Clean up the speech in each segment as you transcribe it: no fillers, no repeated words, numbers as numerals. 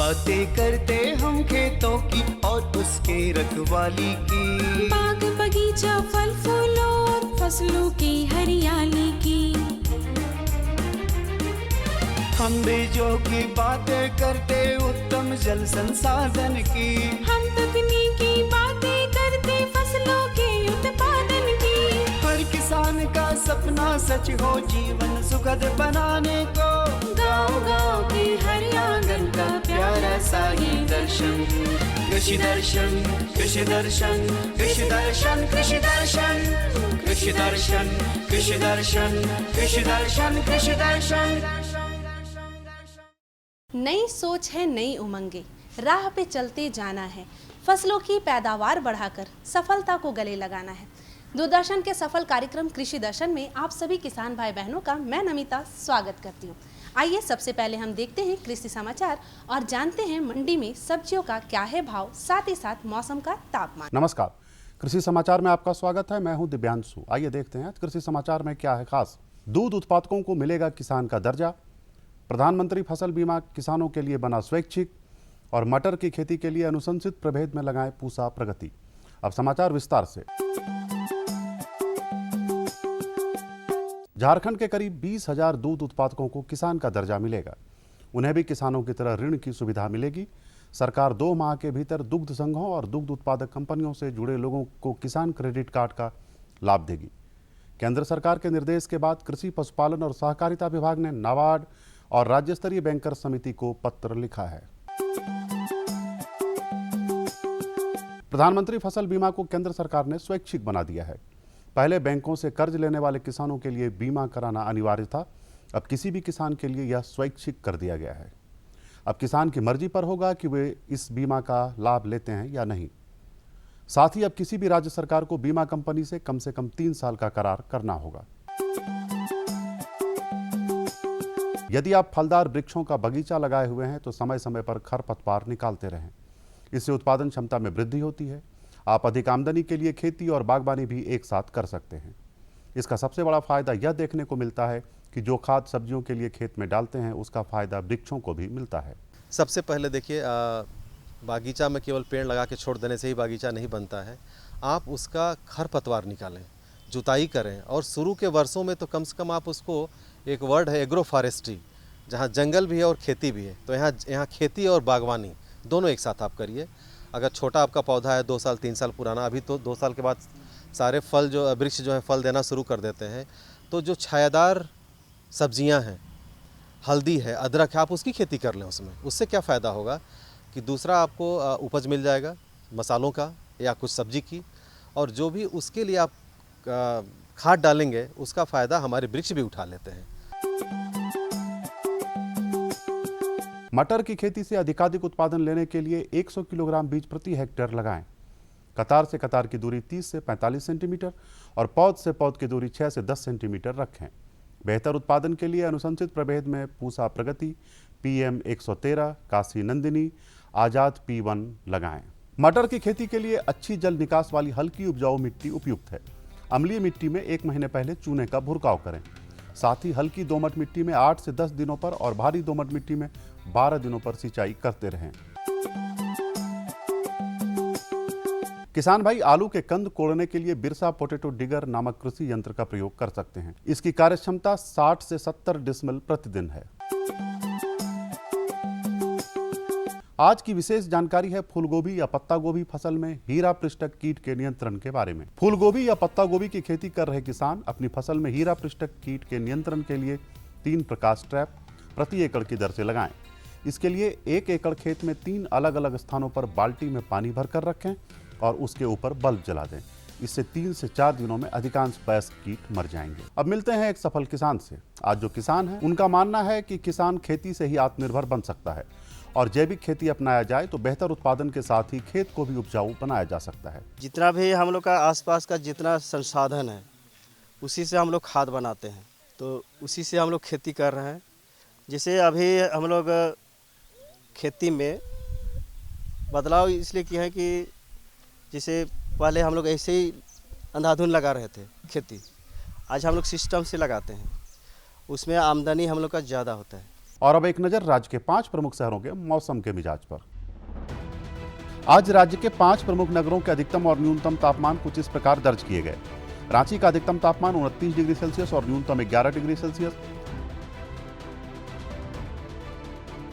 बातें करते हम खेतों की और उसके रखवाली की, बाग बगीचा फल फूलों और फसलों की हरियाली की। हम बीजों की बातें करते उत्तम जल संसाधन की, हम तकनीकी बातें करते फसलों के उत्पादन की। हर किसान का सपना सच हो जीवन सुखद बनाने को, गाँव-गाँव के हर आंगन का प्यारा सा ये दर्शन। कृषि दर्शन, कृषि दर्शन, कृषि दर्शन, कृषि दर्शन, कृषि दर्शन, कृषि दर्शन, कृषि दर्शन, कृषि दर्शन। नई सोच है, नई उमंगे, राह पे चलते जाना है, फसलों की पैदावार बढ़ाकर सफलता को गले लगाना है। दूरदर्शन के सफल कार्यक्रम कृषि दर्शन में आप सभी किसान भाई बहनों का मैं नमिता स्वागत करती हूँ। आइए सबसे पहले हम देखते हैं कृषि समाचार और जानते हैं मंडी में सब्जियों का क्या है भाव, साथ ही साथ मौसम का तापमान। नमस्कार, कृषि समाचार में आपका स्वागत है। मैं हूं दिव्यांशु। आइए देखते हैं आज कृषि समाचार में क्या है खास। दूध उत्पादकों को मिलेगा किसान का दर्जा, प्रधानमंत्री फसल बीमा किसानों के लिए बना स्वैच्छिक, और मटर की खेती के लिए अनुशंसित प्रभेद में लगाएं पूसा प्रगति। अब समाचार विस्तार से। झारखंड के करीब 20,000 दूध उत्पादकों को किसान का दर्जा मिलेगा। उन्हें भी किसानों की तरह ऋण की सुविधा मिलेगी। सरकार 2 माह के भीतर दुग्ध संघों और दुग्ध उत्पादक कंपनियों से जुड़े लोगों को किसान क्रेडिट कार्ड का लाभ देगी। केंद्र सरकार के निर्देश के बाद कृषि, पशुपालन और सहकारिता विभाग ने नाबार्ड और राज्य स्तरीय बैंकर समिति को पत्र लिखा है। प्रधानमंत्री फसल बीमा को केंद्र सरकार ने स्वैच्छिक बना दिया है। पहले बैंकों से कर्ज लेने वाले किसानों के लिए बीमा कराना अनिवार्य था। अब किसी भी किसान के लिए यह स्वैच्छिक कर दिया गया है। अब किसान की मर्जी पर होगा कि वे इस बीमा का लाभ लेते हैं या नहीं। साथ ही अब किसी भी राज्य सरकार को बीमा कंपनी से कम 3 साल का करार करना होगा। यदि आप फलदार वृक्षों का बगीचा लगाए हुए हैं तो समय समय पर खरपतवार निकालते रहें। इससे उत्पादन क्षमता में वृद्धि होती है। आप अधिक आमदनी के लिए खेती और बागवानी भी एक साथ कर सकते हैं। इसका सबसे बड़ा फायदा यह देखने को मिलता है कि जो खाद सब्जियों के लिए खेत में डालते हैं उसका फायदा वृक्षों को भी मिलता है। सबसे पहले देखिए, बागीचा में केवल पेड़ लगा के छोड़ देने से ही बागीचा नहीं बनता है। आप उसका खरपतवार निकालें, जुताई करें, और शुरू के वर्षों में तो कम से कम आप उसको, एक वर्ड है एग्रो फॉरेस्ट्री, जहाँ जंगल भी है और खेती भी है, तो यहाँ खेती और बागवानी दोनों एक साथ आप करिए। अगर छोटा आपका पौधा है 2 साल 3 साल पुराना, अभी तो 2 साल के बाद सारे फल जो वृक्ष जो है फल देना शुरू कर देते हैं, तो जो छायादार सब्जियां हैं, हल्दी है, अदरक है, आप उसकी खेती कर लें। उससे क्या फ़ायदा होगा कि दूसरा आपको उपज मिल जाएगा मसालों का या कुछ सब्जी की, और जो भी उसके लिए आप खाद डालेंगे उसका फ़ायदा हमारे वृक्ष भी उठा लेते हैं। मटर की खेती से अधिकाधिक उत्पादन लेने के लिए 100 किलोग्राम बीज प्रति हेक्टेयर लगाएं। कतार से कतार की दूरी 30 से 45 सेंटीमीटर और पौध से पौध की दूरी 6 से 10 सेंटीमीटर रखें। बेहतर उत्पादन के लिए अनुशंसित प्रभेद में पूसा प्रगति, PM 113, काशी नंदिनी, आजाद P1 लगाएं। मटर की खेती के लिए अच्छी जल निकास वाली हल्की उपजाऊ मिट्टी उपयुक्त है। अम्लीय मिट्टी में 1 महीने पहले चूने का भुरकाव करें। साथ ही हल्की दोमट मिट्टी में 8 से 10 दिनों पर और भारी दोमट मिट्टी में 12 दिनों पर सिंचाई करते रहें। किसान भाई आलू के कंद कोड़ने के लिए बिरसा पोटैटो डिगर नामक कृषि यंत्र का प्रयोग कर सकते हैं। इसकी कार्यक्षमता 60 से 70 डिसमिल प्रतिदिन है। आज की विशेष जानकारी है फूलगोभी या पत्ता गोभी फसल में हीरा पृष्ठक कीट के नियंत्रण के बारे में। फूलगोभी या पत्ता गोभी की खेती कर रहे किसान अपनी फसल में हीरा पृष्ठक कीट के नियंत्रण के लिए 3 प्रकाश ट्रैप प्रति एकड़ की दर से लगाएं। इसके लिए 1 एकड़ खेत में 3 अलग अलग स्थानों पर बाल्टी में पानी भरकर रखें और उसके ऊपर बल्ब जला दें। इससे 3 से 4 दिनों में अधिकांश वयस्क कीट मर जाएंगे। अब मिलते हैं एक सफल किसान से। आज जो किसान है उनका मानना है कि किसान खेती से ही आत्मनिर्भर बन सकता है और जैविक खेती अपनाया जाए तो बेहतर उत्पादन के साथ ही खेत को भी उपजाऊ बनाया जा सकता है। जितना भी हम लोग का आसपास का जितना संसाधन है उसी से हम लोग खाद बनाते हैं, तो उसी से हम लोग खेती कर रहे हैं। जैसे अभी हम लोग खेती में बदलाव इसलिए किए हैं कि जैसे पहले हम लोग ऐसे ही अंधाधुन लगा रहे थे खेती, आज हम लोग सिस्टम से लगाते हैं, उसमें आमदनी हम लोग का ज़्यादा होता है। और अब एक नजर राज्य के 5 प्रमुख शहरों के मौसम के मिजाज पर। आज राज्य के 5 प्रमुख नगरों के अधिकतम और न्यूनतम तापमान कुछ इस प्रकार दर्ज किए गए। रांची का अधिकतम तापमान 29 डिग्री सेल्सियस और न्यूनतम 11 डिग्री सेल्सियस।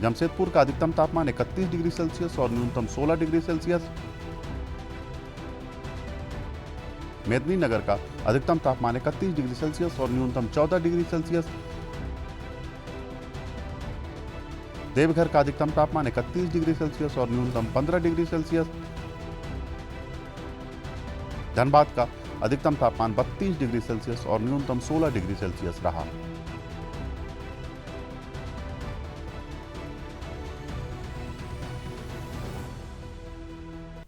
जमशेदपुर का अधिकतम तापमान 31 डिग्री सेल्सियस और न्यूनतम 16 डिग्री सेल्सियस। मेदिनीनगर का अधिकतम तापमान 31 डिग्री सेल्सियस और न्यूनतम 14 डिग्री सेल्सियस। देवघर का अधिकतम तापमान 31 डिग्री सेल्सियस और न्यूनतम 15 डिग्री सेल्सियस। धनबाद का अधिकतम तापमान 32 डिग्री सेल्सियस और न्यूनतम 16 डिग्री सेल्सियस रहा।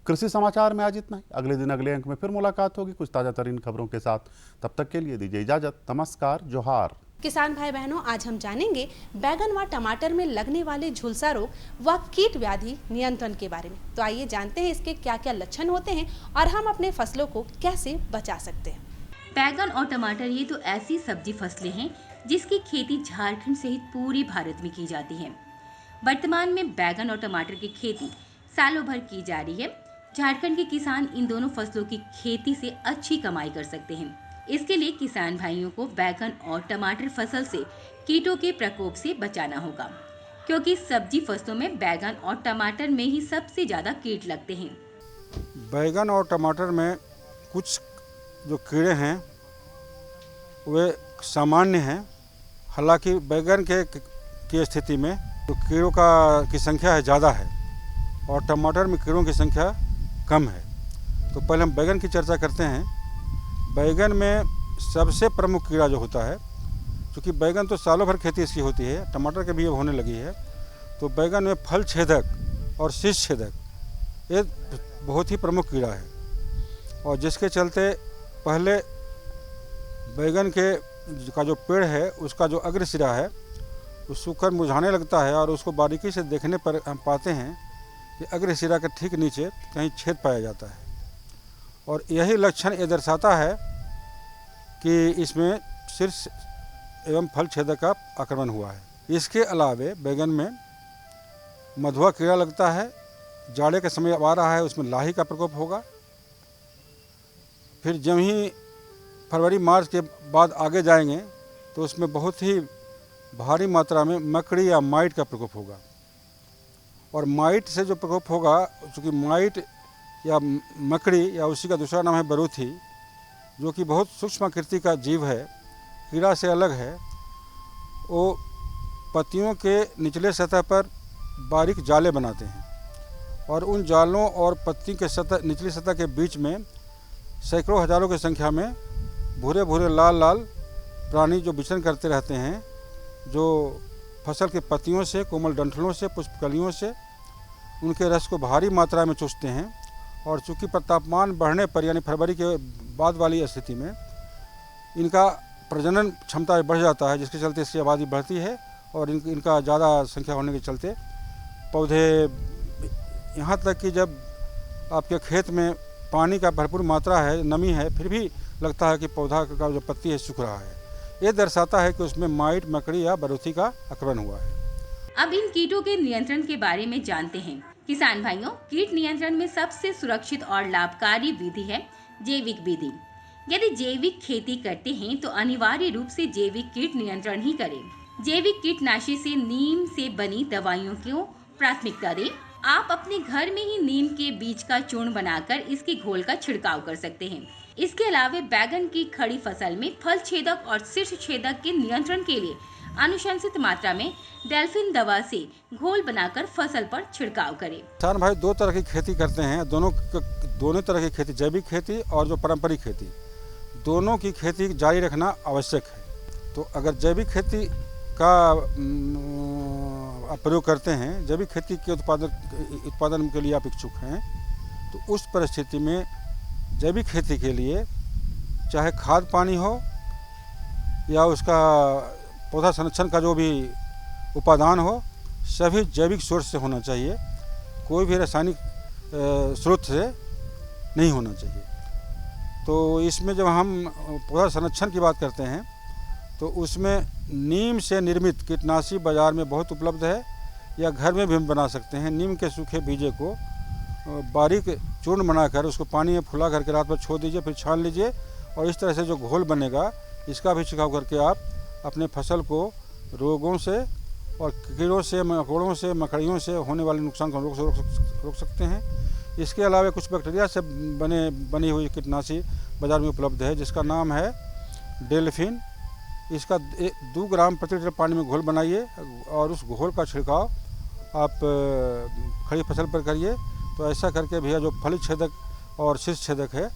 कृषि समाचार में आज इतना ही। अगले दिन अगले अंक में फिर मुलाकात होगी कुछ ताजा तरीन खबरों के साथ। तब तक के लिए दीजिए इजाजत। नमस्कार, जोहार। किसान भाई बहनों, आज हम जानेंगे बैगन व टमाटर में लगने वाले झुलसा रोग व कीट व्याधि नियंत्रण के बारे में। तो आइए जानते हैं इसके क्या क्या लक्षण होते हैं और हम अपने फसलों को कैसे बचा सकते हैं। बैगन और टमाटर ये तो ऐसी सब्जी फसलें हैं जिसकी खेती झारखंड सहित पूरे भारत में की जाती है। वर्तमान में बैगन और टमाटर की खेती सालों भर की जा रही है। झारखंड के किसान इन दोनों फसलों की खेती से अच्छी कमाई कर सकते हैं। इसके लिए किसान भाइयों को बैगन और टमाटर फसल से कीटों के प्रकोप से बचाना होगा, क्योंकि सब्जी फसलों में बैगन और टमाटर में ही सबसे ज्यादा कीट लगते हैं। बैगन और टमाटर में कुछ जो कीड़े हैं वे सामान्य हैं। हालांकि बैगन की स्थिति में तो कीड़ों की संख्या ज़्यादा है और टमाटर में कीड़ों की संख्या कम है। तो पहले हम बैगन की चर्चा करते हैं। बैगन में सबसे प्रमुख कीड़ा जो होता है, क्योंकि बैगन तो सालों भर खेती इसकी होती है, टमाटर के भी अब होने लगी है, तो बैगन में फल छेदक और शीष छेदक ये बहुत ही प्रमुख कीड़ा है। और जिसके चलते पहले बैगन का जो पेड़ है उसका जो अग्र सिरा है वो सूखकर मुरझाने लगता है और उसको बारीकी से देखने पर हम पाते हैं कि अग्र सिरा के ठीक नीचे कहीं छेद पाया जाता है। और यही लक्षण ये दर्शाता है कि इसमें शीर्ष एवं फल छेदक का आक्रमण हुआ है। इसके अलावे बैगन में मधुआ कीड़ा लगता है। जाड़े का समय आ रहा है, उसमें लाही का प्रकोप होगा। फिर जब ही फरवरी मार्च के बाद आगे जाएंगे तो उसमें बहुत ही भारी मात्रा में मकड़ी या माइट का प्रकोप होगा। और माइट से जो प्रकोप होगा, चूँकि माइट या मकड़ी या उसी का दूसरा नाम है बरूथी, जो कि बहुत सूक्ष्म आकृति का जीव है, कीड़ा से अलग है। वो पत्तियों के निचले सतह पर बारीक जाले बनाते हैं और उन जालों और पत्ती के निचली सतह के बीच में सैकड़ों हजारों की संख्या में भूरे भूरे लाल लाल प्राणी जो विचरण करते रहते हैं, जो फसल के पत्तियों से, कोमल डंठलों से, पुष्पकलियों से उनके रस को भारी मात्रा में चूसते हैं। और चूँकि तापमान बढ़ने पर यानी फरवरी के बाद वाली स्थिति में इनका प्रजनन क्षमता बढ़ जाता है, जिसके चलते इसकी आबादी बढ़ती है और इनका ज़्यादा संख्या होने के चलते पौधे, यहाँ तक कि जब आपके खेत में पानी का भरपूर मात्रा है, नमी है, फिर भी लगता है कि पौधा का जो पत्ती है सूख रहा है। ये दर्शाता है कि उसमें माइट, मकड़ी या बरूथी का आक्रमण हुआ है। अब इन कीटों के नियंत्रण के बारे में जानते हैं। किसान भाइयों, कीट नियंत्रण में सबसे सुरक्षित और लाभकारी विधि है जैविक विधि। यदि जैविक खेती करते हैं तो अनिवार्य रूप से जैविक कीट नियंत्रण ही करें। जैविक कीटनाशी से नीम से बनी दवाइयों को प्राथमिकता दें। आप अपने घर में ही नीम के बीज का चूर्ण बनाकर इसके घोल का छिड़काव कर सकते हैं। इसके अलावा बैगन की खड़ी फसल में फल छेदक और शीर्ष छेदक के नियंत्रण के लिए अनुशंसित मात्रा में डेल्फिन दवा से घोल बनाकर फसल पर छिड़काव करें। किसान भाई दो तरह की खेती करते हैं, दोनों तरह की खेती, जैविक खेती और जो पारंपरिक खेती, दोनों की खेती जारी रखना आवश्यक है। तो अगर जैविक खेती का प्रयोग करते हैं, जैविक खेती के उत्पादन के लिए आप इच्छुक हैं, तो उस परिस्थिति में जैविक खेती के लिए चाहे खाद पानी हो या उसका पौधा संरक्षण का जो भी उपादान हो, सभी जैविक सोर्स से होना चाहिए। कोई भी रासायनिक स्रोत से नहीं होना चाहिए। तो इसमें जब हम पौधा संरक्षण की बात करते हैं तो उसमें नीम से निर्मित कीटनाशी बाज़ार में बहुत उपलब्ध है, या घर में भी हम बना सकते हैं। नीम के सूखे बीजे को बारीक चूर्ण बनाकर उसको पानी में फुला करके रात भर छोड़ दीजिए, फिर छान लीजिए, और इस तरह से जो घोल बनेगा इसका भी छिड़काव करके आप अपने फसल को रोगों से और कीड़ों से, मकोड़ों से, मकड़ियों से होने वाले नुकसान को रोक सकते हैं। इसके अलावा कुछ बैक्टीरिया से बनी हुई कीटनाशी बाज़ार में उपलब्ध है, जिसका नाम है डेल्फिन। इसका 2 ग्राम प्रति लीटर पानी में घोल बनाइए और उस घोल का छिड़काव आप खड़ी फसल पर करिए। तो ऐसा करके भैया जो फली छेदक और शीर्ष छेदक है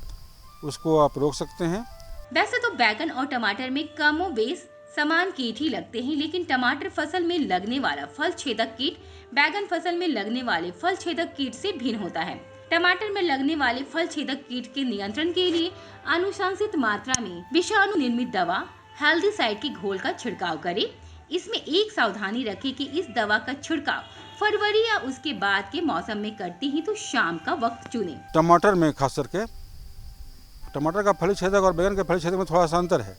उसको आप रोक सकते हैं। वैसे तो बैगन और टमाटर में कमो बेश समान कीट ही लगते हैं, लेकिन टमाटर फसल में लगने वाला फल छेदक कीट बैगन फसल में लगने वाले फल छेदक कीट से भिन्न होता है। टमाटर में लगने वाले फल छेदक कीट के नियंत्रण के लिए अनुशंसित मात्रा में विषाणु निर्मित दवा हेल्दीसाइड के घोल का छिड़काव करें। इसमें एक सावधानी रखें कि इस दवा का छिड़काव फरवरी या उसके बाद के मौसम में करते हैं तो शाम का वक्त चुनें। टमाटर में खास करके टमाटर का फली छेदक और बैगन के फली छेदक में थोड़ा सा अंतर है।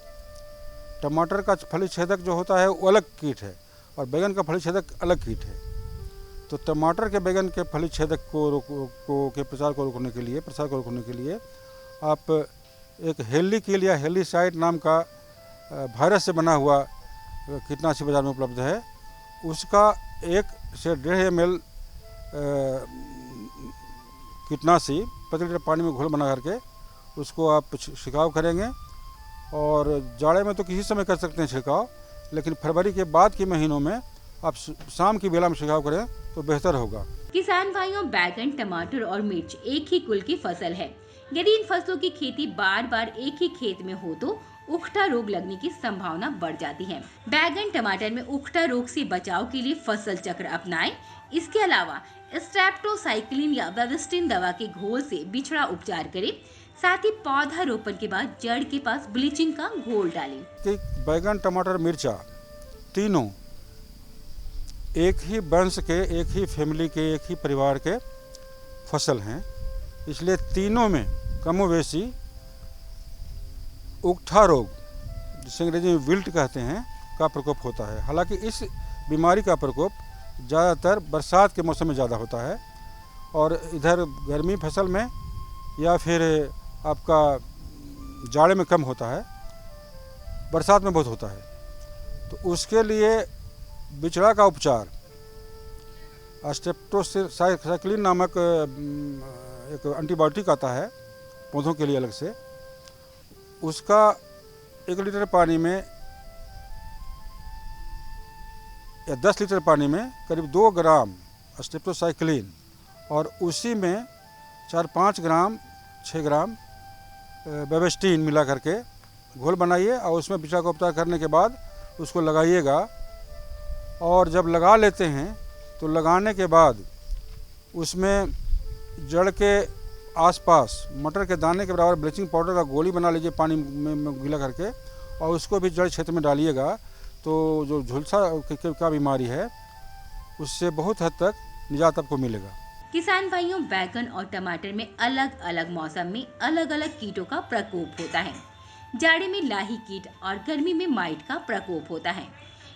टमाटर का फली छेदक जो होता है वो अलग कीट है और बैगन का फली छेदक अलग कीट है। तो टमाटर के बैगन के फली छेदक के प्रसार को रोकने के लिए आप एक हेलीकिल या हेलीसाइड नाम का वायरस से बना हुआ कीटनाशी बाजार में उपलब्ध है। उसका 1 से 1.5 ml कीटनाशी प्रति लीटर पानी में घोल बना करके उसको आप छिड़काव करेंगे। और जाड़े में तो किसी समय कर सकते हैं छिड़काव, लेकिन फरवरी के बाद के महीनों में आप शाम की बेला में छिड़काव करें तो बेहतर होगा। किसान भाइयों, बैगन, टमाटर और मिर्च एक ही कुल की फसल है। यदि इन फसलों की खेती बार बार एक ही खेत में हो तो उखठा रोग लगने की संभावना बढ़ जाती है। बैगन, टमाटर में उखठा रोग से बचाव के लिए फसल चक्र अपनाएं। इसके अलावा स्ट्रेप्टोसाइक्लिन या बेविस्टिन दवा के घोल से बिछड़ा उपचार करें। साथ ही पौधा रोपण के बाद जड़ के पास ब्लीचिंग का घोल डालें। बैगन, टमाटर, मिर्चा तीनों एक ही वंश के, एक ही फैमिली के, एक ही परिवार के फसल हैं, इसलिए तीनों में कमोवेशी उखठा रोग, जिसे अंग्रेजी में विल्ट कहते हैं, का प्रकोप होता है। हालांकि इस बीमारी का प्रकोप ज़्यादातर बरसात के मौसम में ज़्यादा होता है और इधर गर्मी फसल में या फिर आपका जाड़े में कम होता है, बरसात में बहुत होता है। तो उसके लिए बिचड़ा का उपचार स्ट्रेप्टोसाइक्लिन नामक एक एंटीबायोटिक आता है पौधों के लिए अलग से, उसका 1 लीटर पानी में या 10 लीटर पानी में करीब 2 ग्राम स्ट्रेप्टोसाइक्लिन और उसी में 4-5 ग्राम 6 ग्राम बेविस्टिन मिला करके घोल बनाइए और उसमें बिचड़ा का उपचार करने के बाद उसको लगाइएगा। और जब लगा लेते हैं तो लगाने के बाद उसमें जड़ के आसपास मटर के दाने के बराबर ब्लीचिंग पाउडर का गोली बना लीजिए पानी में गीला करके और उसको भी जड़ क्षेत्र में डालिएगा। तो जो झुलसा का बीमारी है उससे बहुत हद तक निजात आपको मिलेगा। किसान भाइयों, बैगन और टमाटर में अलग अलग मौसम में अलग अलग कीटों का प्रकोप होता है। जाड़े में लाही कीट और गर्मी में माइट का प्रकोप होता है।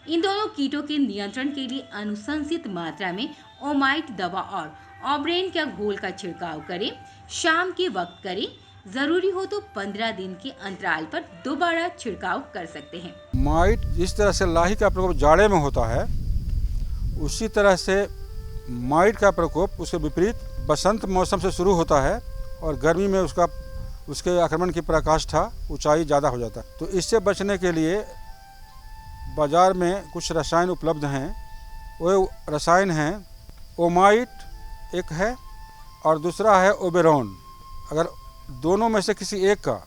इन दोनों कीटों के नियंत्रण के लिए अनुशंसित मात्रा में ओमाइट दवा और ऑब्रेन का घोल का छिड़काव करें। शाम के वक्त करें। जरूरी हो तो 15 दिन के अंतराल पर दोबारा छिड़काव कर सकते हैं। माइट जिस तरह से लाही का प्रकोप जाड़े में होता है, उसी तरह से माइट का प्रकोप उसके विपरीत बसंत मौसम से शुरू होता है और गर्मी में उसके आक्रमण की पराकाष्ठा ऊंचाई ज़्यादा हो जाता है। तो इससे बचने के लिए बाज़ार में कुछ रसायन उपलब्ध हैं। वो रसायन हैं ओमाइट एक है और दूसरा है ओबेरॉन। अगर दोनों में से किसी एक का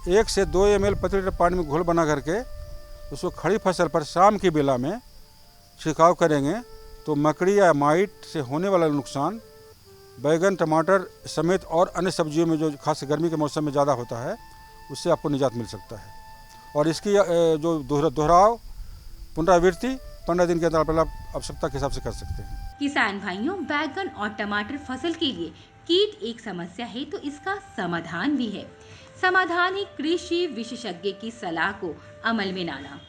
1 से 2 ml प्रति लीटर पानी में घोल बना करके उसको खड़ी फसल पर शाम की बेला में छिड़काव करेंगे तो मकड़ी या माइट से होने वाला नुकसान बैगन, टमाटर समेत और अन्य सब्जियों में जो खास गर्मी के मौसम में ज़्यादा होता है उससे आपको निजात मिल सकता है। और इसकी जो दोहराव पुनरावृत्ति 15 दिन के अंतराल पर आप आवश्यकता के हिसाब से कर सकते हैं। किसान भाइयों, बैगन और टमाटर फसल के लिए कीट एक समस्या है तो इसका समाधान भी है। समाधान ही कृषि विशेषज्ञ की सलाह को अमल में लाना।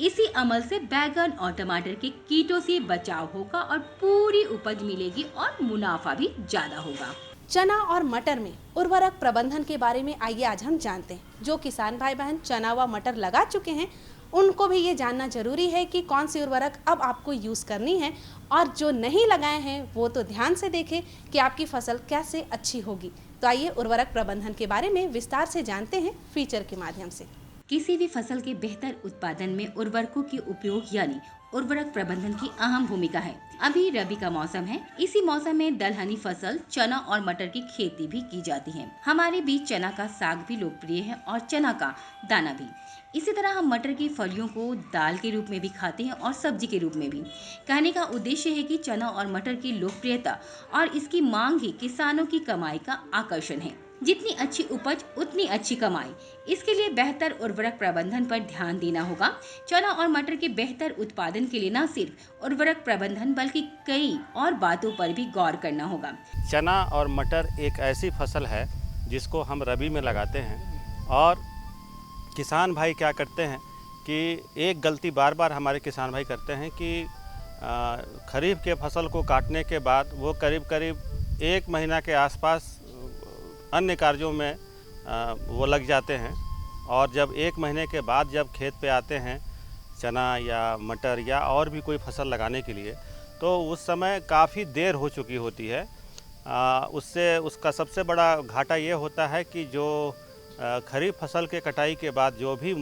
इसी अमल से बैगन और टमाटर के कीटों से बचाव होगा और पूरी उपज मिलेगी और मुनाफा भी ज्यादा होगा। चना और मटर में उर्वरक प्रबंधन के बारे में आइए आज हम जानते हैं। जो किसान भाई बहन चना व मटर लगा चुके हैं उनको भी ये जानना जरूरी है कि कौन सी उर्वरक अब आपको यूज़ करनी है, और जो नहीं लगाए हैं वो तो ध्यान से देखें कि आपकी फसल कैसे अच्छी होगी। तो आइए उर्वरक प्रबंधन के बारे में विस्तार से जानते हैं फीचर के माध्यम से। किसी भी फसल के बेहतर उत्पादन में उर्वरकों के उपयोग यानी उर्वरक प्रबंधन की अहम भूमिका है। अभी रबी का मौसम है, इसी मौसम में दलहनी फसल चना और मटर की खेती भी की जाती है। हमारे बीच चना का साग भी लोकप्रिय है और चना का दाना भी। इसी तरह हम मटर की फलियों को दाल के रूप में भी खाते हैं और सब्जी के रूप में भी। कहने का उद्देश्य है कि चना और मटर की लोकप्रियता और इसकी मांग ही किसानों की कमाई का आकर्षण है। जितनी अच्छी उपज उतनी अच्छी कमाई, इसके लिए बेहतर उर्वरक प्रबंधन पर ध्यान देना होगा। चना और मटर के बेहतर उत्पादन के लिए न सिर्फ उर्वरक प्रबंधन बल्कि कई और बातों पर भी गौर करना होगा। चना और मटर एक ऐसी फसल है जिसको हम रबी में लगाते हैं, और किसान भाई क्या करते हैं कि एक गलती बार बार हमारे किसान भाई करते हैं कि खरीफ के फसल को काटने के बाद वो करीब करीब 1 महीना के आसपास अन्य कार्यों में वो लग जाते हैं, और जब 1 महीने के बाद जब खेत पे आते हैं चना या मटर या और भी कोई फसल लगाने के लिए, तो उस समय काफ़ी देर हो चुकी होती है। उससे उसका सबसे बड़ा घाटा ये होता है कि जो खरीफ फसल के कटाई के बाद जो भी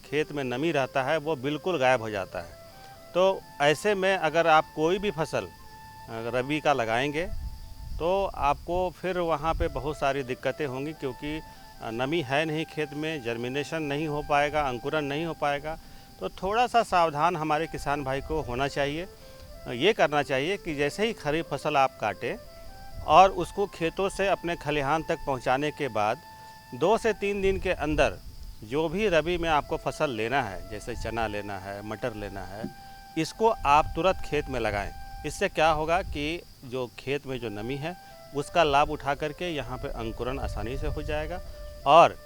खेत में नमी रहता है वो बिल्कुल गायब हो जाता है। तो ऐसे में अगर आप कोई भी फसल रबी का लगाएंगे तो आपको फिर वहाँ पे बहुत सारी दिक्कतें होंगी, क्योंकि नमी है नहीं खेत में, जर्मिनेशन नहीं हो पाएगा, अंकुरन नहीं हो पाएगा। तो थोड़ा सा सावधान हमारे किसान भाई को होना चाहिए। ये करना चाहिए कि जैसे ही खरीफ फसल आप काटें और उसको खेतों से अपने खलिहान तक पहुँचाने के बाद 2 से 3 दिन के अंदर जो भी रबी में आपको फसल लेना है, जैसे चना लेना है, मटर लेना है, इसको आप तुरंत खेत में लगाएं। इससे क्या होगा कि जो खेत में जो नमी है उसका लाभ उठा करके यहाँ पे अंकुरन आसानी से हो जाएगा, और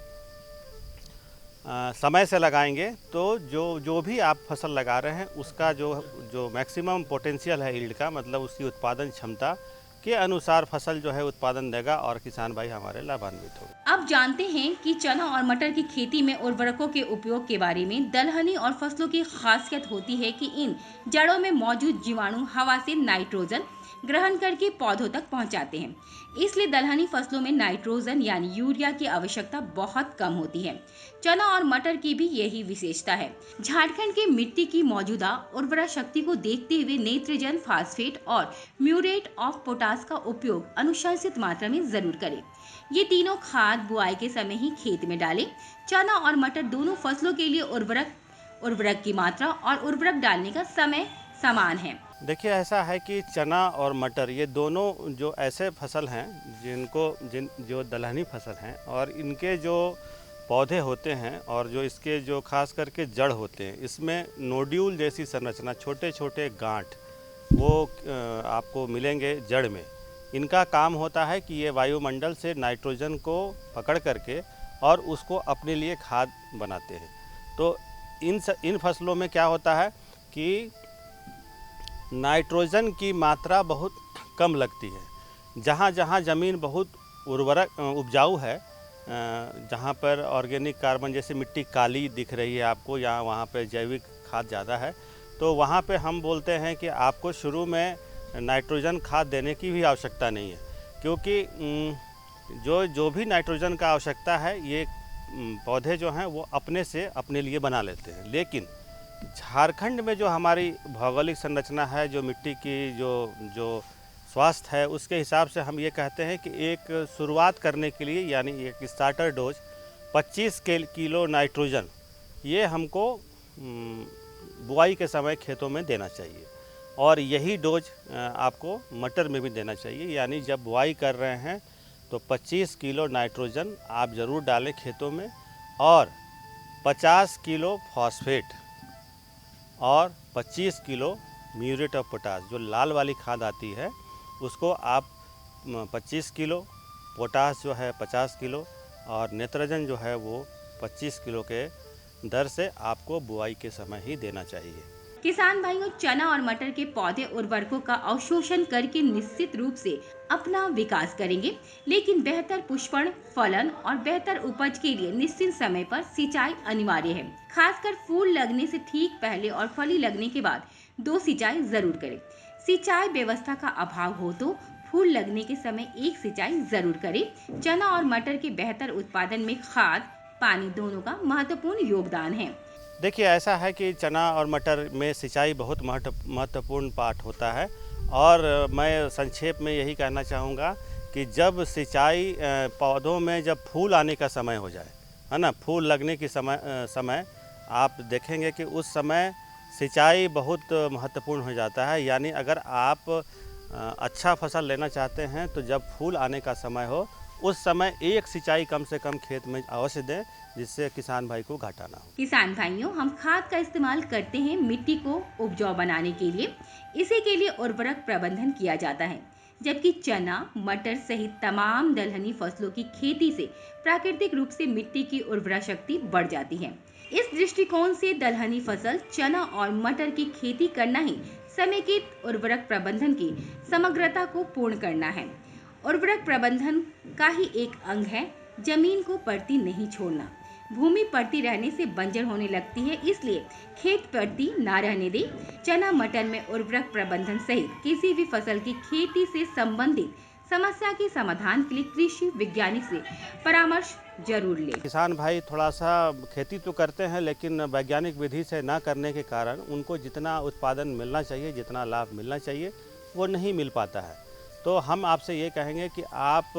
समय से लगाएंगे तो जो भी आप फसल लगा रहे हैं उसका जो मैक्सिमम पोटेंशियल है यील्ड का, मतलब उसकी उत्पादन क्षमता के अनुसार फसल जो है उत्पादन देगा और किसान भाई हमारे लाभान्वित होंगे। अब जानते हैं कि चना और मटर की खेती में उर्वरकों के उपयोग के बारे में। दलहनी और फसलों की खासियत होती है कि इन जड़ों में मौजूद जीवाणु हवा से नाइट्रोजन ग्रहण करके पौधों तक पहुंचाते हैं, इसलिए दलहनी फसलों में नाइट्रोजन यानी यूरिया की आवश्यकता बहुत कम होती है। चना और मटर की भी यही विशेषता है। झारखंड की मिट्टी की मौजूदा उर्वरा शक्ति को देखते हुए नाइट्रोजन, फास्फेट और म्यूरेट ऑफ पोटास का उपयोग अनुशंसित मात्रा में जरूर करें। ये तीनों खाद बुआई के समय ही खेत में डालें। चना और मटर दोनों फसलों के लिए उर्वरक की मात्रा और उर्वरक डालने का समय समान है। देखिए, ऐसा है कि चना और मटर ये दोनों जो ऐसे फसल हैं जो दलहनी फसल हैं, और इनके जो पौधे होते हैं और जो इसके जो खास करके जड़ होते हैं, इसमें नोड्यूल जैसी संरचना, छोटे छोटे गांठ वो आपको मिलेंगे जड़ में। इनका काम होता है कि ये वायुमंडल से नाइट्रोजन को पकड़ करके और उसको अपने लिए खाद बनाते हैं। तो इन फसलों में क्या होता है कि नाइट्रोजन की मात्रा बहुत कम लगती है। जहाँ जहाँ ज़मीन बहुत उपजाऊ है, जहाँ पर ऑर्गेनिक कार्बन जैसे मिट्टी काली दिख रही है आपको, या वहाँ पर जैविक खाद ज़्यादा है, तो वहाँ पे हम बोलते हैं कि आपको शुरू में नाइट्रोजन खाद देने की भी आवश्यकता नहीं है, क्योंकि जो भी नाइट्रोजन का आवश्यकता है ये पौधे जो हैं वो अपने से अपने लिए बना लेते हैं। लेकिन झारखंड में जो हमारी भौगोलिक संरचना है, जो मिट्टी की जो स्वास्थ्य है, उसके हिसाब से हम ये कहते हैं कि एक शुरुआत करने के लिए यानी एक स्टार्टर डोज 25 किलो नाइट्रोजन ये हमको बुआई के समय खेतों में देना चाहिए, और यही डोज आपको मटर में भी देना चाहिए। यानी जब बुआई कर रहे हैं तो 25 किलो नाइट्रोजन आप ज़रूर डालें खेतों में, और 50 किलो फॉस्फेट और 25 किलो म्यूरेट ऑफ पोटास, जो लाल वाली खाद आती है, उसको आप 25 किलो, पोटास जो है 50 किलो, और नेत्रजन जो है वो 25 किलो के दर से आपको बुआई के समय ही देना चाहिए। किसान भाइयों, चना और मटर के पौधे उर्वरकों का अवशोषण करके निश्चित रूप से अपना विकास करेंगे, लेकिन बेहतर पुष्पण, फलन और बेहतर उपज के लिए निश्चित समय पर सिंचाई अनिवार्य है। खासकर फूल लगने से ठीक पहले और फली लगने के बाद 2 सिंचाई जरूर करें। सिंचाई व्यवस्था का अभाव हो तो फूल लगने के समय 1 सिंचाई जरूर करें। चना और मटर के बेहतर उत्पादन में खाद, पानी दोनों का महत्वपूर्ण योगदान है। देखिए, ऐसा है कि चना और मटर में सिंचाई बहुत महत्वपूर्ण पार्ट होता है और मैं संक्षेप में यही कहना चाहूँगा कि जब सिंचाई पौधों में जब फूल आने का समय हो जाए, है ना, फूल लगने की समय आप देखेंगे कि उस समय सिंचाई बहुत महत्वपूर्ण हो जाता है। यानी अगर आप अच्छा फसल लेना चाहते हैं तो जब फूल आने का समय हो उस समय 1 सिंचाई कम से कम खेत में अवश्य दें, जिससे किसान भाई को घाटा ना हो। किसान भाइयों, हम खाद का इस्तेमाल करते हैं मिट्टी को उपजाऊ बनाने के लिए। इसी के लिए उर्वरक प्रबंधन किया जाता है, जबकि चना, मटर सहित तमाम दलहनी फसलों की खेती से प्राकृतिक रूप से मिट्टी की उर्वरा शक्ति बढ़ जाती है। इस दृष्टिकोण से दलहनी फसल चना और मटर की खेती करना ही समेकित उर्वरक प्रबंधन की समग्रता को पूर्ण करना है। उर्वरक प्रबंधन का ही एक अंग है जमीन को परती नहीं छोड़ना। भूमि परती रहने से बंजर होने लगती है, इसलिए खेत परती ना रहने दे। चना मटर में उर्वरक प्रबंधन सहित किसी भी फसल की खेती से संबंधित समस्या के समाधान के लिए कृषि वैज्ञानिक से परामर्श जरूर ले। किसान भाई थोड़ा सा खेती तो करते हैं, लेकिन वैज्ञानिक विधि से ना करने के कारण उनको जितना उत्पादन मिलना चाहिए, जितना लाभ मिलना चाहिए, वो नहीं मिल पाता है। तो हम आपसे ये कहेंगे कि आप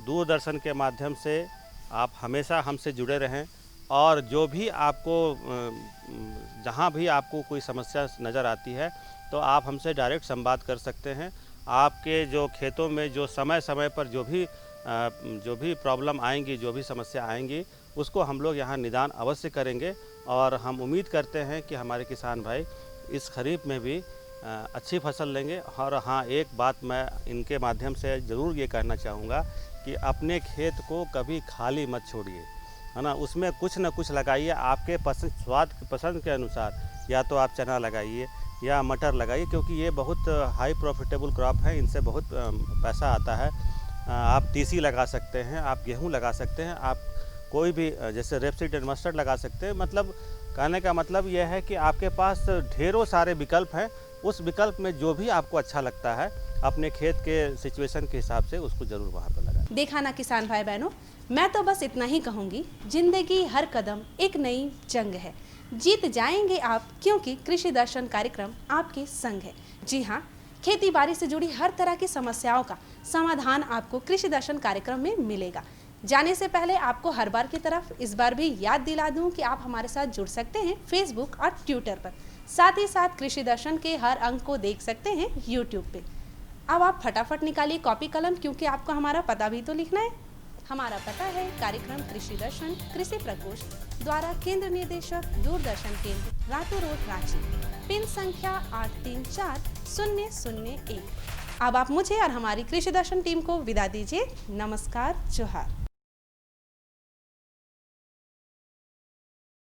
दूरदर्शन के माध्यम से आप हमेशा हमसे जुड़े रहें और जो भी आपको जहाँ भी आपको कोई समस्या नज़र आती है तो आप हमसे डायरेक्ट संवाद कर सकते हैं। आपके जो खेतों में जो समय समय पर जो भी प्रॉब्लम आएंगी, जो भी समस्या आएंगी, उसको हम लोग यहाँ निदान अवश्य करेंगे और हम उम्मीद करते हैं कि हमारे किसान भाई इस खरीफ में भी अच्छी फसल लेंगे। और हाँ, एक बात मैं इनके माध्यम से ज़रूर ये कहना चाहूँगा कि अपने खेत को कभी खाली मत छोड़िए, है ना, उसमें कुछ न कुछ लगाइए। आपके पसंद के अनुसार या तो आप चना लगाइए या मटर लगाइए, क्योंकि ये बहुत हाई प्रॉफिटेबल क्रॉप है, इनसे बहुत पैसा आता है। आप तीसी लगा सकते हैं, आप गेहूँ लगा सकते हैं, आप कोई भी जैसे रेपसीड एंड मस्टर्ड लगा सकते हैं। मतलब कहने का मतलब यह है कि आपके पास ढेरों सारे विकल्प हैं। उस विकल्प में जो भी आपको अच्छा लगता है अपने खेत के सिचुएशन के हिसाब से उसको जरूर वहाँ पर लगाएं। देखा ना किसान भाई बहनों, मैं तो बस इतना ही कहूँगी, जिंदगी हर कदम एक नई जंग है। जीत जाएंगे आप, क्योंकि कृषि दर्शन कार्यक्रम आपके संग है। जी हाँ, खेती बाड़ी से जुड़ी हर तरह की समस्याओं का समाधान आपको कृषि दर्शन कार्यक्रम में मिलेगा। जाने से पहले आपको हर बार की तरफ इस बार भी याद दिला दूं कि आप हमारे साथ जुड़ सकते हैं फेसबुक और ट्विटर पर। साथ ही साथ कृषि दर्शन के हर अंक को देख सकते हैं यूट्यूब पे। अब आप फटाफट निकालिए कॉपी कलम, क्योंकि आपको हमारा पता भी तो लिखना है। हमारा पता है कार्यक्रम कृषि दर्शन, कृषि प्रकोष्ठ द्वारा केंद्र निदेशक, दूरदर्शन केंद्र, रातों रोड, रांची, पिन संख्या 834001। अब आप मुझे और हमारी कृषि दर्शन टीम को विदा दीजिए। नमस्कार, जोहार।